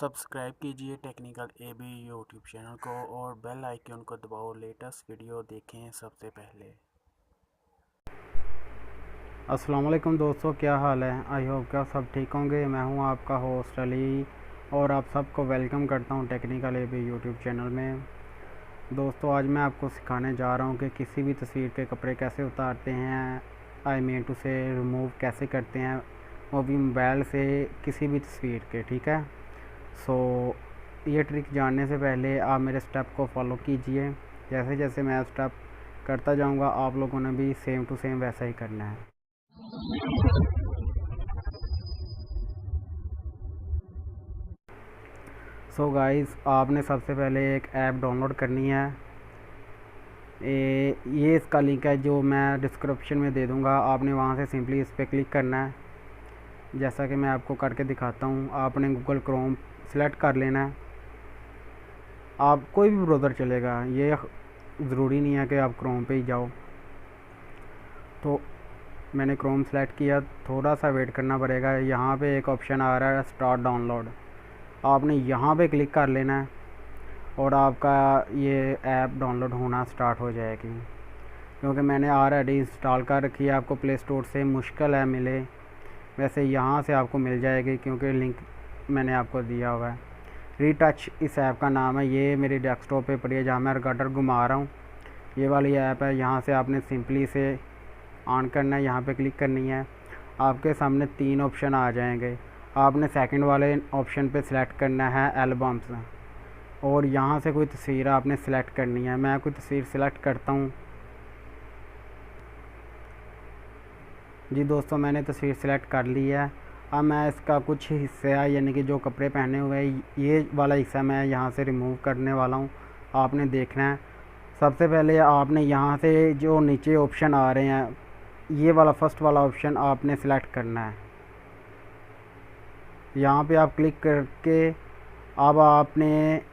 Subscribe कीजिए technical AB YouTube channel को और बेल आइकन को दबाओ। लेटेस्ट वीडियो देखें सबसे पहले। अस्सलाम वालेकुम दोस्तों, क्या हाल है। आई होप क्या सब ठीक होंगे। मैं हूं आपका होस्ट अली और आप सबको वेलकम करता हूं टेक्निकल एबी यूट्यूब चैनल में। दोस्तों, आज मैं आपको सिखाने जा रहा हूं कि किसी भी तस्वीर के कपड़े कैसे उतारते हैं, आई मीन टू से रिमूव कैसे करते हैं, वो भी मोबाइल से किसी भी तस्वीर के। ठीक है, सो ये ट्रिक जानने से पहले आप मेरे स्टेप को फॉलो कीजिए। जैसे जैसे मैं स्टेप करता जाऊंगा आप लोगों ने भी सेम टू सेम वैसा ही करना है। सो गाइस, आपने सबसे पहले एक ऐप डाउनलोड करनी है। ये इसका लिंक है जो मैं डिस्क्रिप्शन में दे दूंगा। आपने वहां से सिंपली इस पर क्लिक करना है। जैसा कि मैं आपको करके दिखाता हूँ, आपने गूगल क्रोम सेलेक्ट कर लेना है। आप कोई भी ब्राउज़र चलेगा, ये ज़रूरी नहीं है कि आप क्रोम पे ही जाओ। तो मैंने क्रोम सेलेक्ट किया, थोड़ा सा वेट करना पड़ेगा। यहाँ पे एक ऑप्शन आ रहा है स्टार्ट डाउनलोड, आपने यहाँ पे क्लिक कर लेना है और आपका ये ऐप डाउनलोड होना स्टार्ट हो जाएगी। क्योंकि मैंने ऑलरेडी इंस्टॉल कर रखी है, आपको प्ले स्टोर से मुश्किल है मिले, वैसे यहाँ से आपको मिल जाएगी क्योंकि लिंक मैंने आपको दिया हुआ है। रीटच इस ऐप का नाम है। ये मेरी डेस्कटॉप पे पड़ी है जहाँ मैं रिकॉर्डर घुमा रहा हूँ। ये वाली ऐप है। यहाँ से आपने सिंपली से ऑन करना है, यहाँ पे क्लिक करनी है। आपके सामने 3 ऑप्शन आ जाएंगे। आपने सेकंड वाले ऑप्शन पे सिलेक्ट करना है एल्बम्स, और यहाँ से कोई तस्वीर आपने सेलेक्ट करनी है। मैं कोई तस्वीर सेलेक्ट करता हूँ। जी दोस्तों, मैंने तस्वीर सेलेक्ट कर ली है। अब मैं इसका कुछ हिस्सा यानी कि जो कपड़े पहने हुए हैं ये वाला हिस्सा मैं यहाँ से रिमूव करने वाला हूँ। आपने देखना है, सबसे पहले आपने यहाँ से जो नीचे ऑप्शन आ रहे हैं, ये वाला फर्स्ट वाला ऑप्शन आपने सेलेक्ट करना है। यहाँ पे आप क्लिक करके अब आपने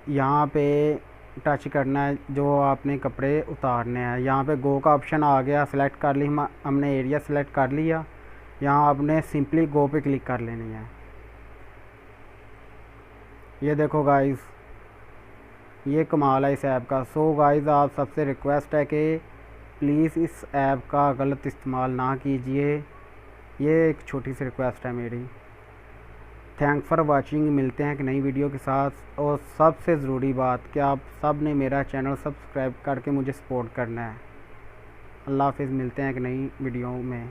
यहाँ पे टच करना है जो आपने कपड़े उतारने हैं। यहाँ पे गो का ऑप्शन आ गया, सेलेक्ट कर ली, हमने एरिया सेलेक्ट कर लिया। यहाँ आपने सिंपली गो पे क्लिक कर लेनी है। ये देखो गाइस, ये कमाल है इस ऐप का। सो गाइस, आप सबसे रिक्वेस्ट है कि प्लीज़ इस ऐप का गलत इस्तेमाल ना कीजिए। ये एक छोटी सी रिक्वेस्ट है मेरी। Thanks for watching. मिलते हैं एक नई वीडियो के साथ। और सबसे ज़रूरी बात कि आप सब ने मेरा चैनल सब्सक्राइब करके मुझे सपोर्ट करना है। अल्लाह हाफिज़। मिलते हैं एक नई वीडियो में।